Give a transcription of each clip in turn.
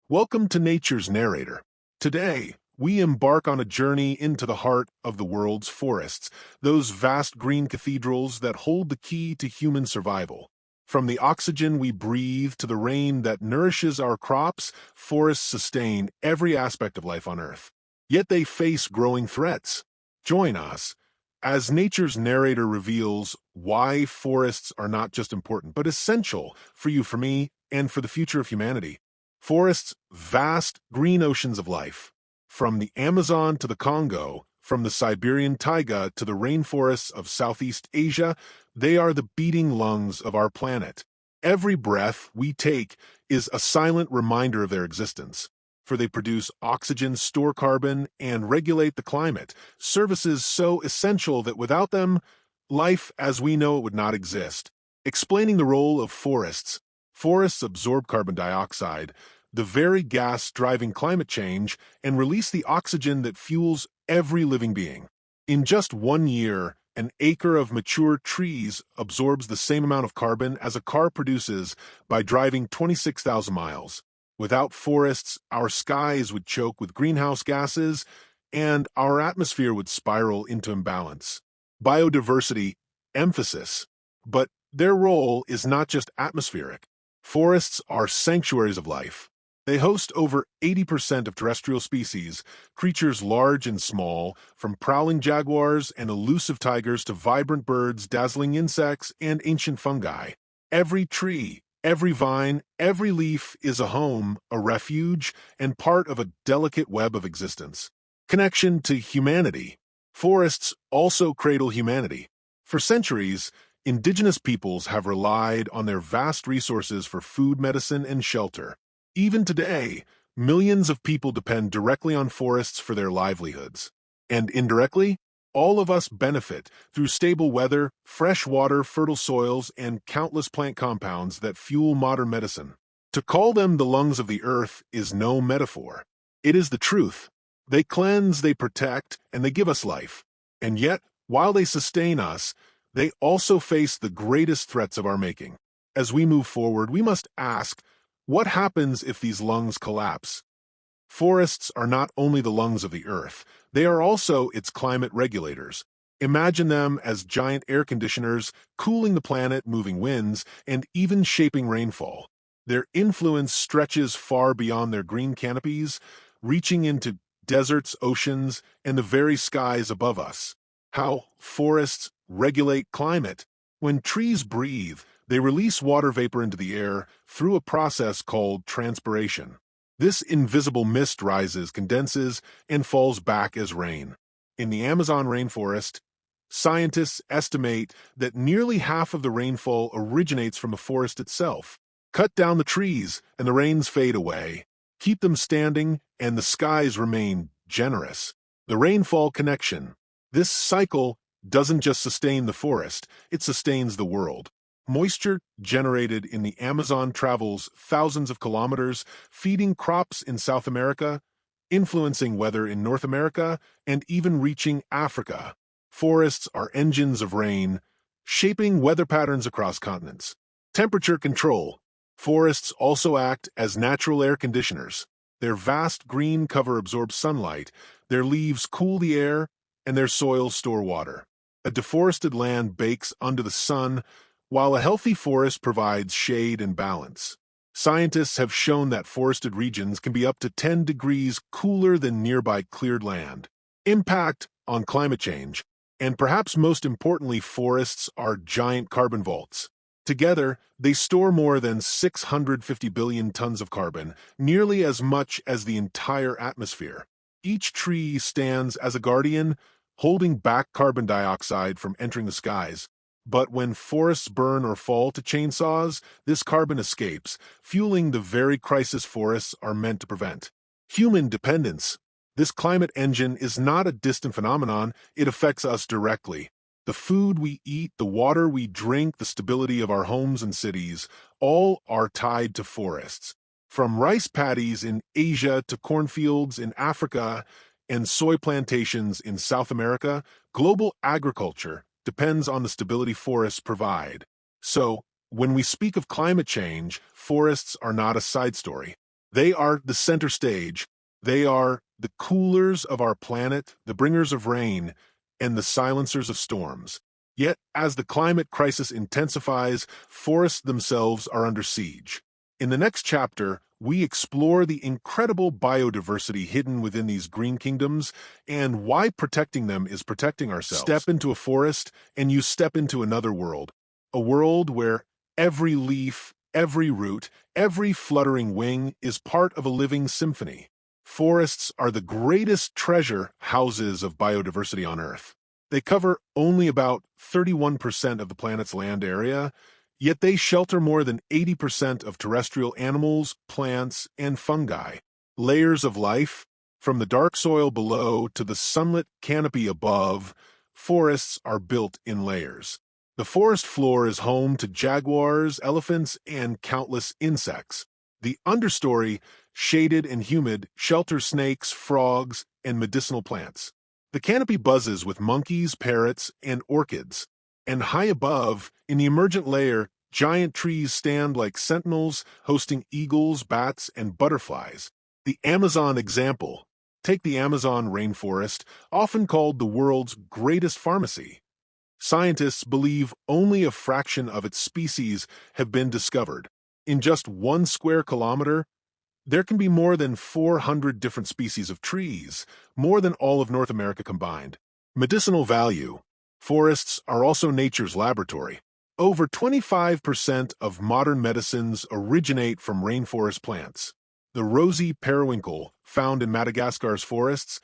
Welcome to Nature's Narrator. Today, we embark on a journey into the heart of the world's forests, those vast green cathedrals that hold the key to human survival. From the oxygen we breathe to the rain that nourishes our crops, forests sustain every aspect of life on Earth. Yet they face growing threats. Join us as Nature's Narrator reveals why forests are not just important, but essential for you, for me, and for the future of humanity. Forests, vast green oceans of life. From the Amazon to the Congo, from the Siberian taiga to the rainforests of Southeast Asia, they are the beating lungs of our planet. Every breath we take is a silent reminder of their existence, for they produce oxygen, store carbon, and regulate the climate, services so essential that without them, life as we know it would not exist. Explaining the role of forests, forests absorb carbon dioxide, the very gas driving climate change, and release the oxygen that fuels every living being. In just 1 year, an acre of mature trees absorbs the same amount of carbon as a car produces by driving 26,000 miles. Without forests, our skies would choke with greenhouse gases, and our atmosphere would spiral into imbalance. Biodiversity, emphasis. But their role is not just atmospheric. Forests are sanctuaries of life. They host over 80% of terrestrial species, creatures large and small, from prowling jaguars and elusive tigers to vibrant birds, dazzling insects, and ancient fungi. Every tree, every vine, every leaf is a home, a refuge, and part of a delicate web of existence. Connection to humanity. Forests also cradle humanity. For centuries, indigenous peoples have relied on their vast resources for food, medicine, and shelter. Even today, millions of people depend directly on forests for their livelihoods. And indirectly, all of us benefit through stable weather, fresh water, fertile soils, and countless plant compounds that fuel modern medicine. To call them the lungs of the earth is no metaphor. It is the truth. They cleanse, they protect, and they give us life. And yet, while they sustain us, they also face the greatest threats of our making. As we move forward, we must ask, what happens if these lungs collapse? Forests are not only the lungs of the earth, they are also its climate regulators. Imagine them as giant air conditioners, cooling the planet, moving winds, and even shaping rainfall. Their influence stretches far beyond their green canopies, reaching into deserts, oceans, and the very skies above us. How forests regulate climate. When trees breathe, they release water vapor into the air through a process called transpiration. This invisible mist rises, condenses, and falls back as rain. In the Amazon rainforest, scientists estimate that nearly half of the rainfall originates from the forest itself. Cut down the trees, and the rains fade away. Keep them standing, and the skies remain generous. The rainfall connection. This cycle doesn't just sustain the forest, it sustains the world. Moisture generated in the Amazon travels thousands of kilometers, feeding crops in South America, influencing weather in North America, and even reaching Africa. Forests are engines of rain, shaping weather patterns across continents. Temperature control. Forests also act as natural air conditioners. Their vast green cover absorbs sunlight, their leaves cool the air, and their soils store water. A deforested land bakes under the sun, while a healthy forest provides shade and balance. Scientists have shown that forested regions can be up to 10 degrees cooler than nearby cleared land. Impact on climate change. And perhaps most importantly, forests are giant carbon vaults. Together, they store more than 650 billion tons of carbon, nearly as much as the entire atmosphere. Each tree stands as a guardian, holding back carbon dioxide from entering the skies. But when forests burn or fall to chainsaws, this carbon escapes, fueling the very crisis forests are meant to prevent. Human dependence. This climate engine is not a distant phenomenon, it affects us directly. The food we eat, the water we drink, the stability of our homes and cities, all are tied to forests. From rice paddies in Asia to cornfields in Africa and soy plantations in South America, global agriculture depends on the stability forests provide. So, when we speak of climate change, forests are not a side story. They are the center stage. They are the coolers of our planet, the bringers of rain, and the silencers of storms. Yet, as the climate crisis intensifies, forests themselves are under siege. In the next chapter, we explore the incredible biodiversity hidden within these green kingdoms and why protecting them is protecting ourselves. Step into a forest and you step into another world, a world where every leaf, every root, every fluttering wing is part of a living symphony. Forests are the greatest treasure houses of biodiversity on Earth. They cover only about 31% of the planet's land area, yet they shelter more than 80% of terrestrial animals, plants, and fungi. Layers of life, from the dark soil below to the sunlit canopy above, forests are built in layers. The forest floor is home to jaguars, elephants, and countless insects. The understory, shaded and humid, shelters snakes, frogs, and medicinal plants. The canopy buzzes with monkeys, parrots, and orchids. And high above, in the emergent layer, giant trees stand like sentinels, hosting eagles, bats, and butterflies. The Amazon example. Take the Amazon rainforest, often called the world's greatest pharmacy. Scientists believe only a fraction of its species have been discovered. In just 1 square kilometer, there can be more than 400 different species of trees, more than all of North America combined. Medicinal value. Forests are also nature's laboratory. Over 25% of modern medicines originate from rainforest plants. The rosy periwinkle, found in Madagascar's forests,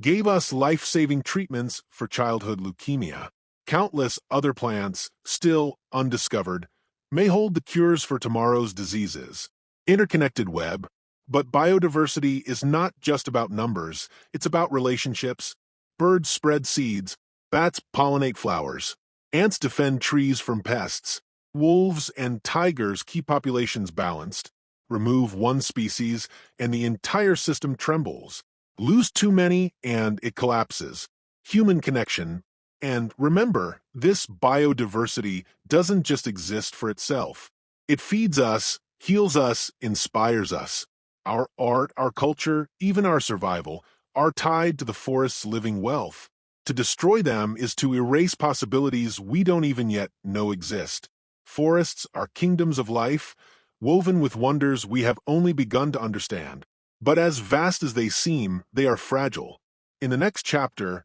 gave us life-saving treatments for childhood leukemia. Countless other plants, still undiscovered, may hold the cures for tomorrow's diseases. Interconnected web. But biodiversity is not just about numbers, it's about relationships. Birds spread seeds, bats pollinate flowers, ants defend trees from pests, wolves and tigers keep populations balanced. Remove one species, and the entire system trembles. Lose too many, and it collapses. Human connection. And remember, this biodiversity doesn't just exist for itself. It feeds us, heals us, inspires us. Our art, our culture, even our survival, are tied to the forest's living wealth. To destroy them is to erase possibilities we don't even yet know exist. Forests are kingdoms of life, woven with wonders we have only begun to understand. But as vast as they seem, they are fragile. In the next chapter,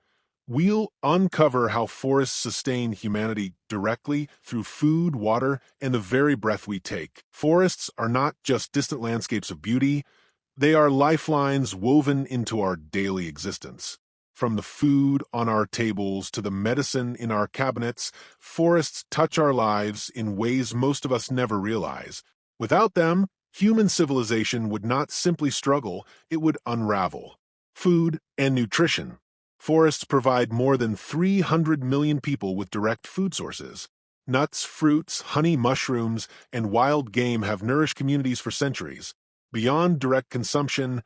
we'll uncover how forests sustain humanity directly through food, water, and the very breath we take. Forests are not just distant landscapes of beauty, they are lifelines woven into our daily existence. From the food on our tables to the medicine in our cabinets, forests touch our lives in ways most of us never realize. Without them, human civilization would not simply struggle, it would unravel. Food and nutrition. Forests provide more than 300 million people with direct food sources. Nuts, fruits, honey, mushrooms, and wild game have nourished communities for centuries. Beyond direct consumption,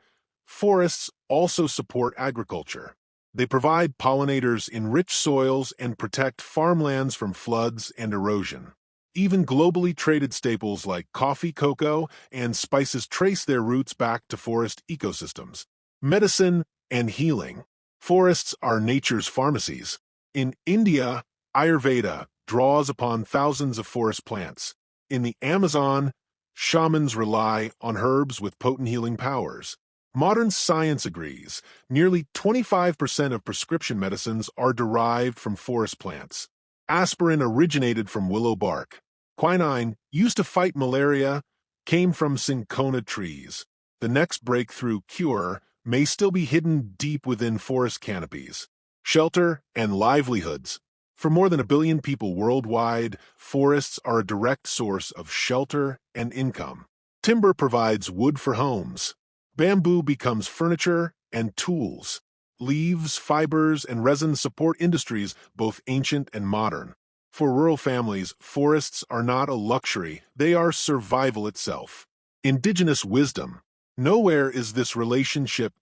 forests also support agriculture. They provide pollinators in rich soils and protect farmlands from floods and erosion. Even globally traded staples like coffee, cocoa, and spices trace their roots back to forest ecosystems. Medicine and healing. Forests are nature's pharmacies. In India, Ayurveda draws upon thousands of forest plants. In the Amazon, shamans rely on herbs with potent healing powers. Modern science agrees, nearly 25% of prescription medicines are derived from forest plants. Aspirin originated from willow bark. Quinine, used to fight malaria, came from cinchona trees. The next breakthrough cure may still be hidden deep within forest canopies. Shelter and livelihoods. For more than 1 billion people worldwide, forests are a direct source of shelter and income. Timber provides wood for homes. Bamboo becomes furniture and tools. Leaves, fibers, and resins support industries both ancient and modern. For rural families, forests are not a luxury, they are survival itself. Indigenous wisdom. Nowhere is this relationship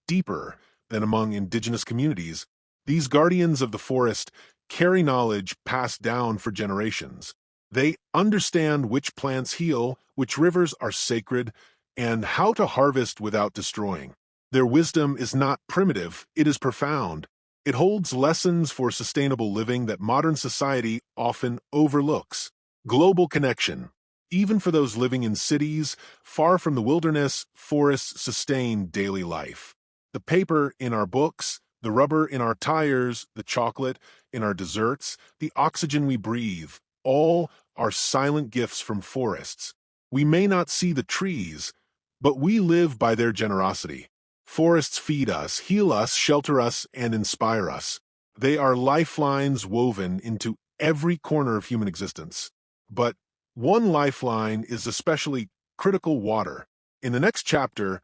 deeper than among indigenous communities. These guardians of the forest carry knowledge passed down for generations. They understand which plants heal, which rivers are sacred, and how to harvest without destroying. Their wisdom is not primitive, it is profound. It holds lessons for sustainable living that modern society often overlooks. Global connection. Even for those living in cities, far from the wilderness, forests sustain daily life. The paper in our books, the rubber in our tires, the chocolate in our desserts, the oxygen we breathe, all are silent gifts from forests. We may not see the trees, but we live by their generosity. Forests feed us, heal us, shelter us, and inspire us. They are lifelines woven into every corner of human existence. But one lifeline is especially critical: water. In the next chapter,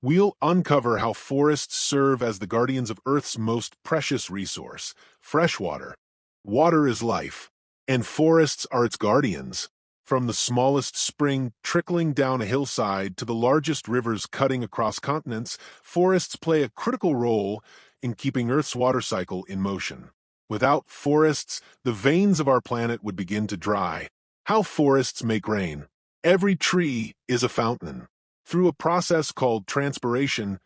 we'll uncover how forests serve as the guardians of Earth's most precious resource, fresh water. Water is life, and forests are its guardians. From the smallest spring trickling down a hillside to the largest rivers cutting across continents, forests play a critical role in keeping Earth's water cycle in motion. Without forests, the veins of our planet would begin to dry. How forests make rain. Every tree is a fountain. Through a process called transpiration,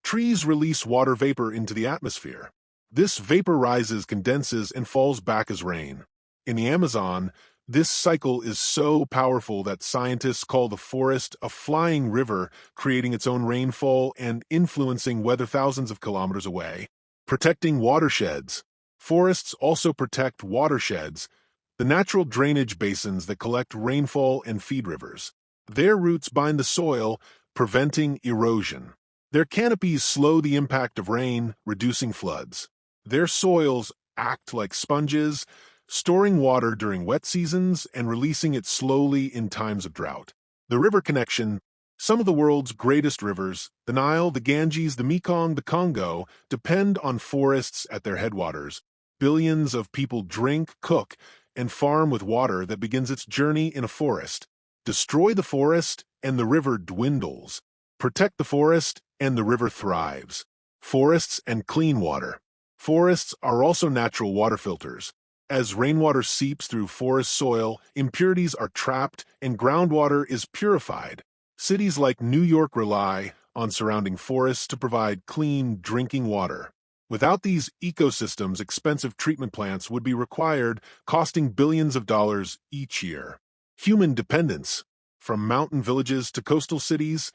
trees release water vapor into the atmosphere. This vapor rises, condenses, and falls back as rain. In the Amazon, this cycle is so powerful that scientists call the forest a flying river, creating its own rainfall and influencing weather thousands of kilometers away. Protecting watersheds. Forests also protect watersheds, the natural drainage basins that collect rainfall and feed rivers. Their roots bind the soil, preventing erosion. Their canopies slow the impact of rain, reducing floods. Their soils act like sponges, storing water during wet seasons and releasing it slowly in times of drought. The river connection. Some of the world's greatest rivers, the Nile, the Ganges, the Mekong, the Congo, depend on forests at their headwaters. Billions of people drink, cook, and farm with water that begins its journey in a forest. Destroy the forest, and the river dwindles. Protect the forest, and the river thrives. Forests and clean water. Forests are also natural water filters. As rainwater seeps through forest soil, impurities are trapped and groundwater is purified. Cities like New York rely on surrounding forests to provide clean drinking water. Without these ecosystems, expensive treatment plants would be required, costing billions of dollars each year. Human dependence. From mountain villages to coastal cities,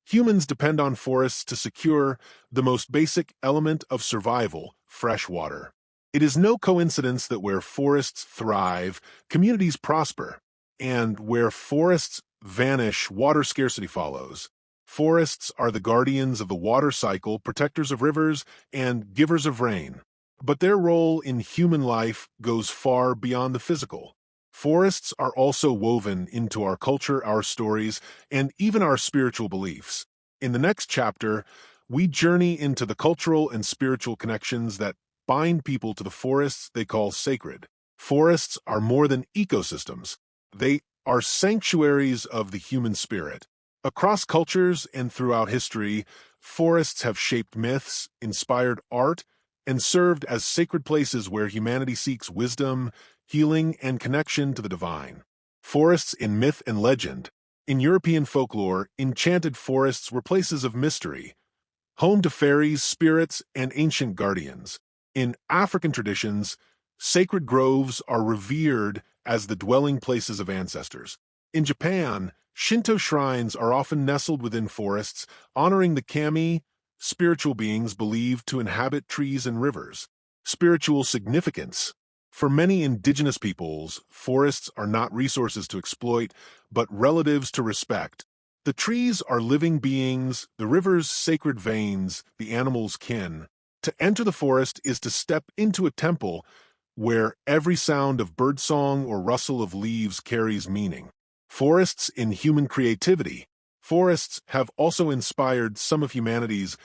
humans depend on forests to secure the most basic element of survival: fresh water. It is no coincidence that where forests thrive, communities prosper, and where forests vanish, water scarcity follows. Forests are the guardians of the water cycle, protectors of rivers, and givers of rain. But their role in human life goes far beyond the physical. Forests are also woven into our culture, our stories, and even our spiritual beliefs. In the next chapter, we journey into the cultural and spiritual connections that bind people to the forests they call sacred. Forests are more than ecosystems. They are sanctuaries of the human spirit. Across cultures and throughout history, forests have shaped myths, inspired art, and served as sacred places where humanity seeks wisdom, healing, and connection to the divine. Forests in myth and legend. In European folklore, enchanted forests were places of mystery, home to fairies, spirits, and ancient guardians. In African traditions, sacred groves are revered as the dwelling places of ancestors. In Japan, Shinto shrines are often nestled within forests, honoring the kami, spiritual beings believed to inhabit trees and rivers. Spiritual significance. For many indigenous peoples, forests are not resources to exploit, but relatives to respect. The trees are living beings, the rivers sacred veins, the animals kin. To enter the forest is to step into a temple where every sound of birdsong or rustle of leaves carries meaning. Forests in human creativity. Forests have also inspired some of humanity's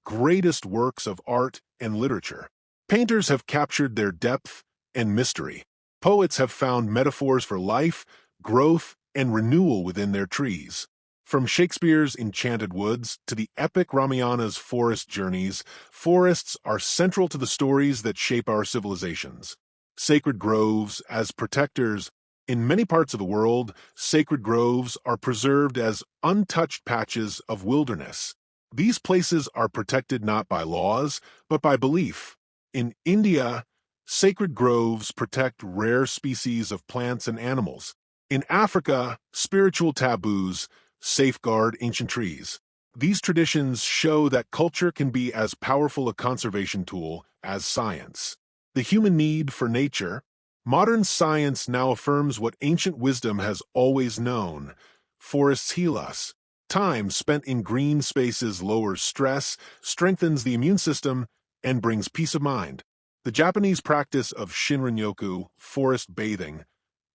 greatest works of art and literature. Painters have captured their depth and mystery. Poets have found metaphors for life, growth, and renewal within their trees. From Shakespeare's Enchanted Woods to the epic Ramayana's forest journeys, forests are central to the stories that shape our civilizations. Sacred groves, as protectors, In many parts of the world, sacred groves are preserved as untouched patches of wilderness. These places are protected not by laws, but by belief. In India, sacred groves protect rare species of plants and animals. In Africa, spiritual taboos safeguard ancient trees. These traditions show that culture can be as powerful a conservation tool as science. The human need for nature. Modern science now affirms what ancient wisdom has always known. Forests heal us. Time spent in green spaces lowers stress, strengthens the immune system, and brings peace of mind. The Japanese practice of Shinrin-yoku, forest bathing,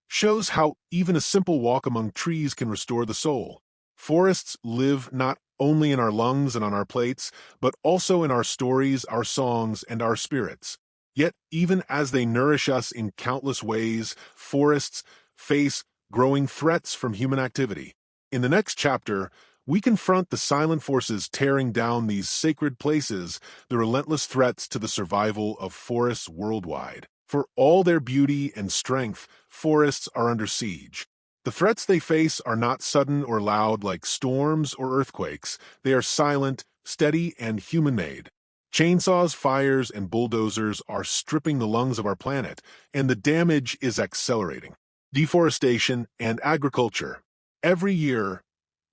shows how even a simple walk among trees can restore the soul. Forests live not only in our lungs and on our plates, but also in our stories, our songs, and our spirits. Yet, even as they nourish us in countless ways, forests face growing threats from human activity. In the next chapter, we confront the silent forces tearing down these sacred places, the relentless threats to the survival of forests worldwide. For all their beauty and strength, forests are under siege. The threats they face are not sudden or loud like storms or earthquakes. They are silent, steady, and human-made. Chainsaws, fires, and bulldozers are stripping the lungs of our planet, and the damage is accelerating. Deforestation and agriculture. Every year,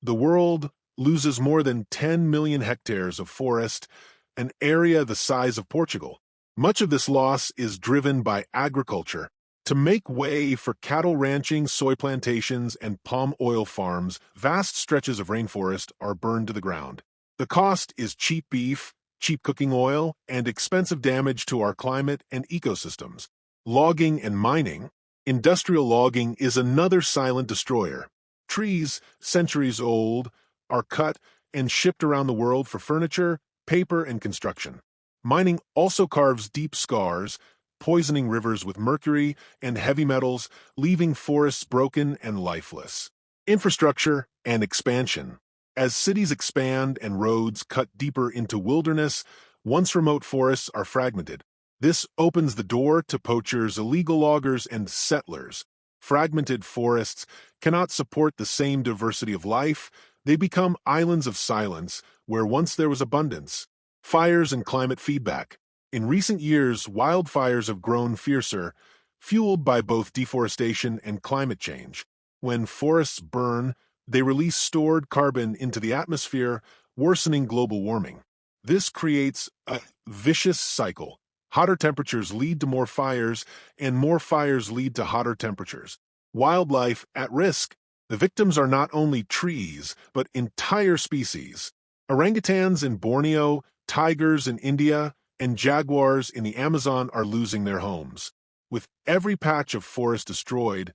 the world loses more than 10 million hectares of forest, an area the size of Portugal. Much of this loss is driven by agriculture. To make way for cattle ranching, soy plantations, and palm oil farms, vast stretches of rainforest are burned to the ground. The cost is cheap beef, cheap cooking oil, and expensive damage to our climate and ecosystems. Logging and mining. Industrial logging is another silent destroyer. Trees, centuries old, are cut and shipped around the world for furniture, paper, and construction. Mining also carves deep scars, poisoning rivers with mercury and heavy metals, leaving forests broken and lifeless. Infrastructure and expansion. As cities expand and roads cut deeper into wilderness, once remote forests are fragmented. This opens the door to poachers, illegal loggers, and settlers. Fragmented forests cannot support the same diversity of life. They become islands of silence where once there was abundance. Fires and climate feedback. In recent years, wildfires have grown fiercer, fueled by both deforestation and climate change. When forests burn, they release stored carbon into the atmosphere, worsening global warming. This creates a vicious cycle. Hotter temperatures lead to more fires, and more fires lead to hotter temperatures. Wildlife at risk. The victims are not only trees, but entire species. Orangutans in Borneo, tigers in India, and jaguars in the Amazon are losing their homes. With every patch of forest destroyed,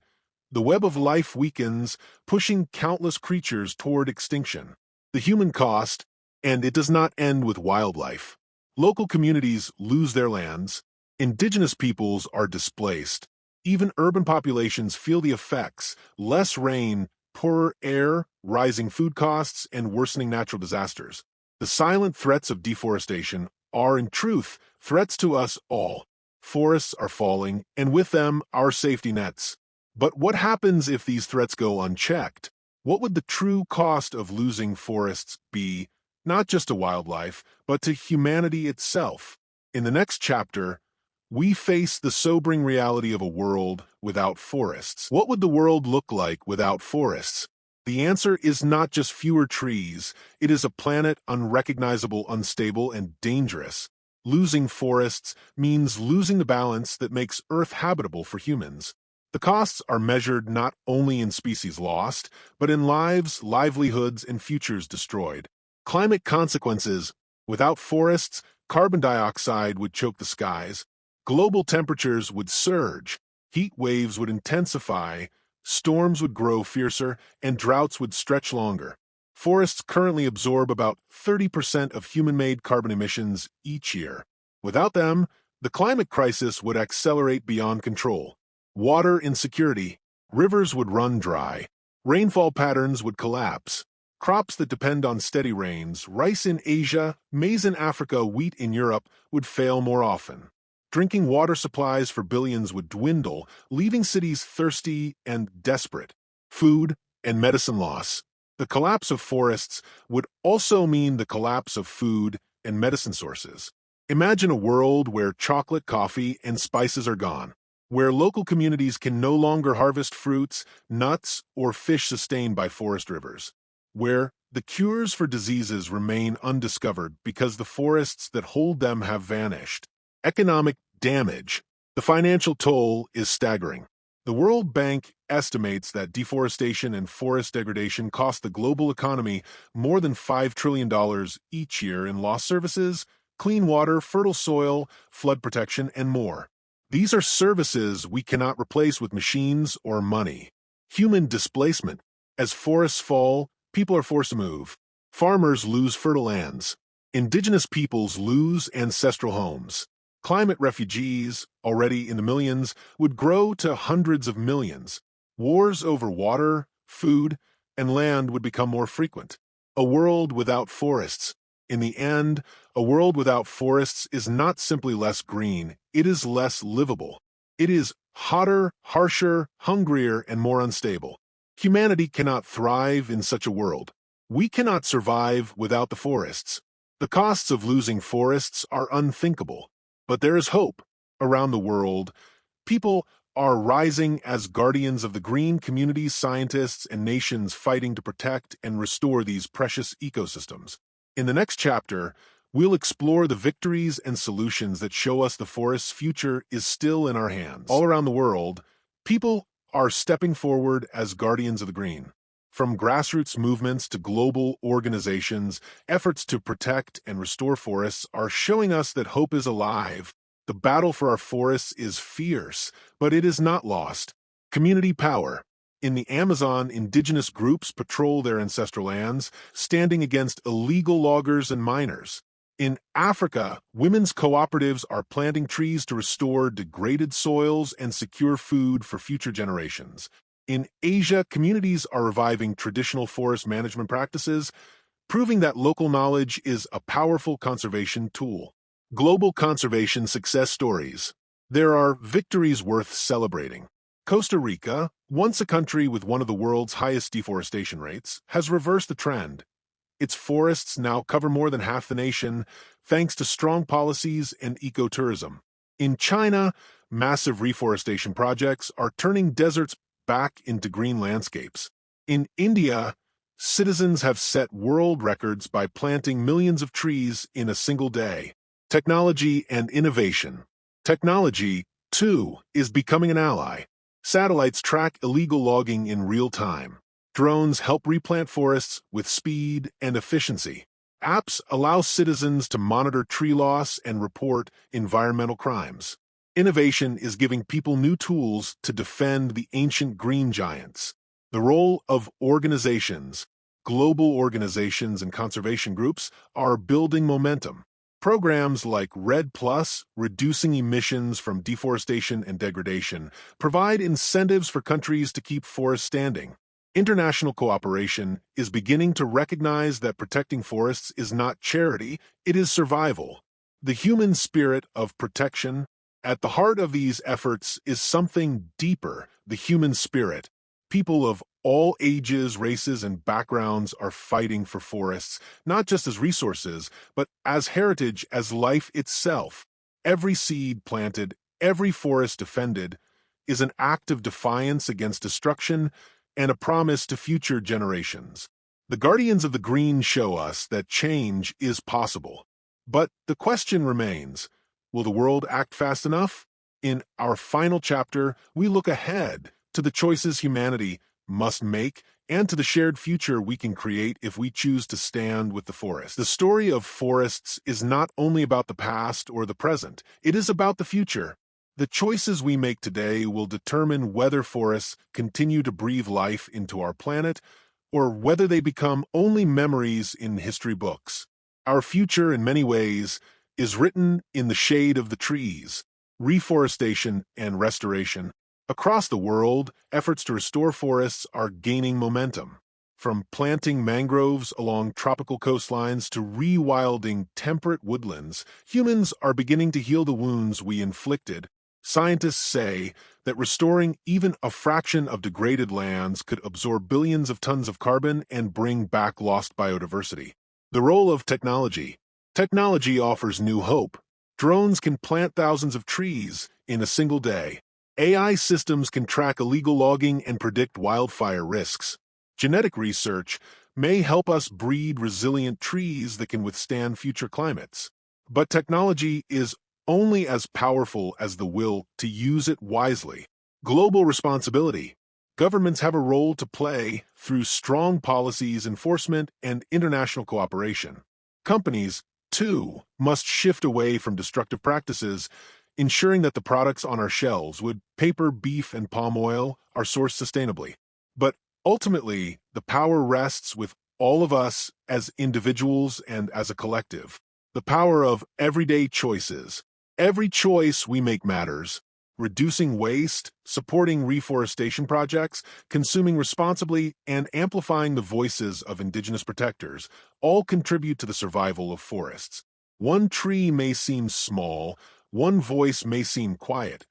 the web of life weakens, pushing countless creatures toward extinction. The human cost, and it does not end with wildlife. Local communities lose their lands, indigenous peoples are displaced. Even urban populations feel the effects: less rain, poorer air, rising food costs, and worsening natural disasters. The silent threats of deforestation are, in truth, threats to us all. Forests are falling, and with them, our safety nets. But what happens if these threats go unchecked? What would the true cost of losing forests be, not just to wildlife, but to humanity itself? In the next chapter, we face the sobering reality of a world without forests. What would the world look like without forests? The answer is not just fewer trees. It is a planet unrecognizable, unstable, and dangerous. Losing forests means losing the balance that makes Earth habitable for humans. The costs are measured not only in species lost, but in lives, livelihoods, and futures destroyed. Climate consequences. Without forests, carbon dioxide would choke the skies. Global temperatures would surge. Heat waves would intensify. Storms would grow fiercer, and droughts would stretch longer. Forests currently absorb about 30% of human-made carbon emissions each year. Without them, the climate crisis would accelerate beyond control. Water insecurity. Rivers would run dry. Rainfall patterns would collapse. Crops that depend on steady rains, rice in Asia, maize in Africa, wheat in Europe, would fail more often. Drinking water supplies for billions would dwindle, leaving cities thirsty and desperate. Food and medicine loss. The collapse of forests would also mean the collapse of food and medicine sources. Imagine a world where chocolate, coffee, and spices are gone, where local communities can no longer harvest fruits, nuts, or fish sustained by forest rivers, where the cures for diseases remain undiscovered because the forests that hold them have vanished. Economic damage. The financial toll is staggering. The World Bank estimates that deforestation and forest degradation cost the global economy more than $5 trillion each year in lost services, clean water, fertile soil, flood protection, and more. These are services we cannot replace with machines or money. Human displacement. As forests fall, people are forced to move. Farmers lose fertile lands. Indigenous peoples lose ancestral homes. Climate refugees, already in the millions, would grow to hundreds of millions. Wars over water, food, and land would become more frequent. A world without forests. In the end, a world without forests is not simply less green, it is less livable. It is hotter, harsher, hungrier, and more unstable. Humanity cannot thrive in such a world. We cannot survive without the forests. The costs of losing forests are unthinkable. But there is hope. Around the world, people are rising as guardians of the green communities, scientists, and nations fighting to protect and restore these precious ecosystems. In the next chapter, we'll explore the victories and solutions that show us the forest's future is still in our hands. All around the world, people are stepping forward as guardians of the green. From grassroots movements to global organizations, efforts to protect and restore forests are showing us that hope is alive. The battle for our forests is fierce, but it is not lost. Community power. In the Amazon, indigenous groups patrol their ancestral lands, standing against illegal loggers and miners. In Africa, women's cooperatives are planting trees to restore degraded soils and secure food for future generations. In Asia, communities are reviving traditional forest management practices, proving that local knowledge is a powerful conservation tool. Global conservation success stories. There are victories worth celebrating. Costa Rica, once a country with one of the world's highest deforestation rates, has reversed the trend. Its forests now cover more than half the nation, thanks to strong policies and ecotourism. In China, massive reforestation projects are turning deserts back into green landscapes. In India, citizens have set world records by planting millions of trees in a single day. Technology and innovation. Technology, too, is becoming an ally. Satellites track illegal logging in real time. Drones help replant forests with speed and efficiency. Apps allow citizens to monitor tree loss and report environmental crimes. Innovation is giving people new tools to defend the ancient green giants. The role of organizations. Global organizations and conservation groups are building momentum. Programs like REDD+, reducing emissions from deforestation and degradation, provide incentives for countries to keep forests standing. International cooperation is beginning to recognize that protecting forests is not charity, it is survival. The human spirit of protection. At the heart of these efforts is something deeper, the human spirit. People of all ages, races, and backgrounds are fighting for forests, not just as resources, but as heritage, as life itself. Every seed planted, every forest defended, is an act of defiance against destruction and a promise to future generations. The Guardians of the Green show us that change is possible. But the question remains, will the world act fast enough? In our final chapter, we look ahead to the choices humanity must make and to the shared future we can create if we choose to stand with the forest. The story of forests is not only about the past or the present, it is about the future. The choices we make today will determine whether forests continue to breathe life into our planet or whether they become only memories in history books. Our future, in many ways, is written in the shade of the trees. Reforestation and restoration. Across the world, efforts to restore forests are gaining momentum. From planting mangroves along tropical coastlines to rewilding temperate woodlands, humans are beginning to heal the wounds we inflicted. Scientists say that restoring even a fraction of degraded lands could absorb billions of tons of carbon and bring back lost biodiversity. The role of technology. Technology offers new hope. Drones can plant thousands of trees in a single day. AI systems can track illegal logging and predict wildfire risks. Genetic research may help us breed resilient trees that can withstand future climates. But technology is only as powerful as the will to use it wisely. Global responsibility. Governments have a role to play through strong policies, enforcement, and international cooperation. Companies, too, must shift away from destructive practices, ensuring that the products on our shelves, wood, paper, beef, and palm oil, are sourced sustainably. But ultimately, the power rests with all of us as individuals and as a collective. The power of everyday choices. Every choice we make matters. Reducing waste, supporting reforestation projects, consuming responsibly, and amplifying the voices of indigenous protectors all contribute to the survival of forests. One tree may seem small, one voice may seem quiet,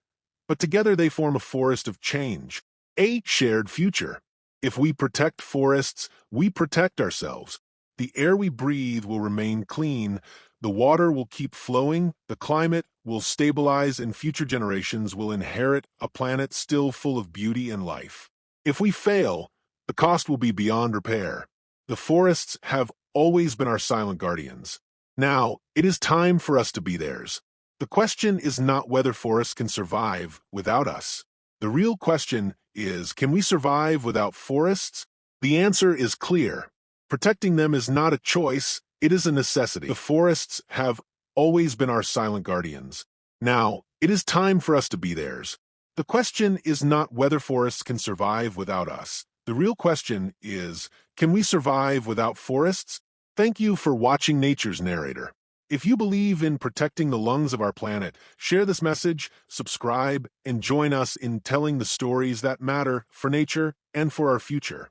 but together they form a forest of change, a shared future. If we protect forests, we protect ourselves. The air we breathe will remain clean, the water will keep flowing, the climate will stabilize, and future generations will inherit a planet still full of beauty and life. If we fail, the cost will be beyond repair. The forests have always been our silent guardians. Now, it is time for us to be theirs. The question is not whether forests can survive without us. The real question is, can we survive without forests? The answer is clear. Protecting them is not a choice, it is a necessity. The forests have always been our silent guardians. Now, it is time for us to be theirs. The question is not whether forests can survive without us. The real question is, can we survive without forests? Thank you for watching Nature's Narrator. If you believe in protecting the lungs of our planet, share this message, subscribe, and join us in telling the stories that matter for nature and for our future.